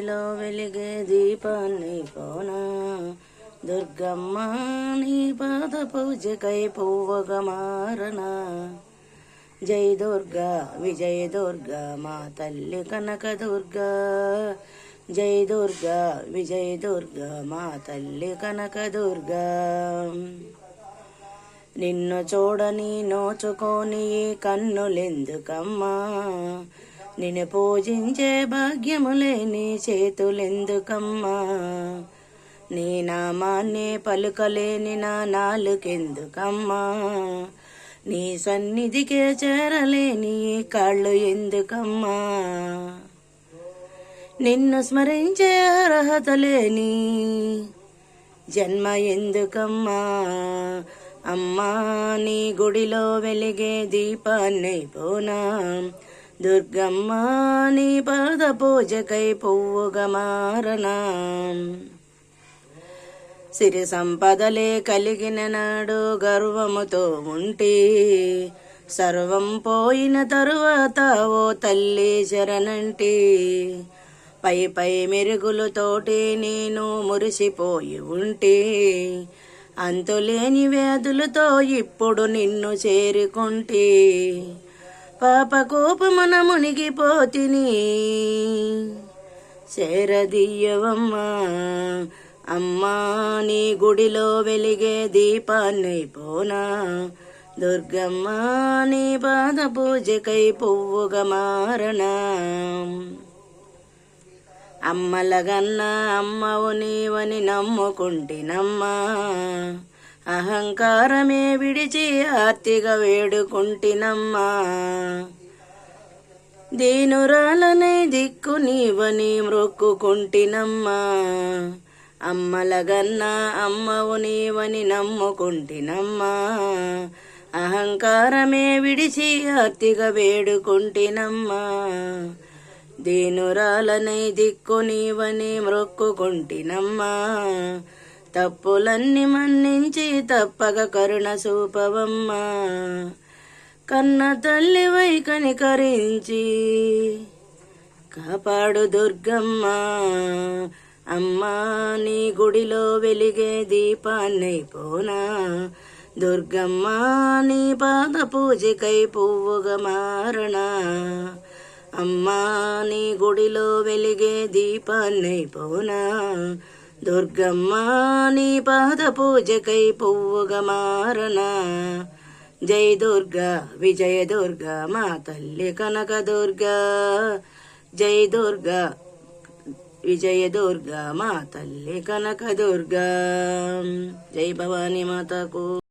గుడిలో వెలిగే దీపాన్ని పోనా దుర్గమ్మ నీ పాద పూజకై పువ్వుగా మారనా. జై దుర్గా విజయ దుర్గా మా తల్లి కనక దుర్గా. జై దుర్గా విజయ దుర్గా మా తల్లి కనక దుర్గా. నిన్ను చూడని నోచుకోని కన్నులెందుకమ్మా, నిన్ను పూజించే భాగ్యము లేని చేతులెందుకమ్మా, నీ నామాన్నే పలుకలేని నా నాలుకెందుకమ్మా, నీ సన్నిధికే చేరలేని కాళ్ళు ఎందుకమ్మా, నిన్ను స్మరించే అర్హత లేని జన్మ ఎందుకమ్మా. అమ్మా నీ గుడిలో వెలిగే దీపాన్నై పోనా దుర్గమ్మ నీ పాద పూజకై పువ్వుగా మారనా. సిరి సంపదలే కలిగిన నాడు గర్వముతో ఉంటే, సర్వం పోయిన తరువాత ఓ తల్లి శరణంటి, పై పై మెరుగులతోటి నేను మురిసిపోయి ఉంటే, అంతులేని వ్యాధులతో ఇప్పుడు నిన్ను చేరుకుంటే, పాప కోపమున మునిగిపోతిని చేరదీయవమ్మా. అమ్మా నీ గుడిలో వెలిగే దీపాన్నై పోనా దుర్గమ్మ నీ పాద పూజకై పువ్వుగా మారనా. అమ్మలగన్నా అమ్మవు నీవని నమ్ముకుంటినమ్మా, అహంకారమే విడిచి ఆర్తిగా వేడుకుంటినమ్మా, దీనురాలనే దిక్కు నీవని మ్రొక్కుకుంటినమ్మా, అమ్మలగన్నా అమ్మవు నీవని నమ్ముకుంటినమ్మా, అహంకారమే విడిచి ఆర్తిగా వేడుకుంటినమ్మా, దీనురాలనై దిక్కు నీవని మ్రొక్కుకుంటినమ్మా, తప్పులన్నీ మన్నించి తప్పక కరుణ చూపవమ్మా, కన్న తల్లివై కనికరించి కాపాడు దుర్గమ్మ. అమ్మా నీ గుడిలో వెలిగే దీపాన్నై పోనా దుర్గమ్మ నీ పాద పూజకై పువ్వుగా మారనా. అమ్మా నీ గుడిలో వెలిగే దీపాన్నై పోనా దుర్గమ్మ నీ పాద పూజకై పువ్వుగా మారనా. జై దుర్గా విజయ దుర్గా మా తల్లి కనక దుర్గా. జై దుర్గా విజయ దుర్గా మా తల్లి కనక దుర్గా. జై భవానీ మాతకు.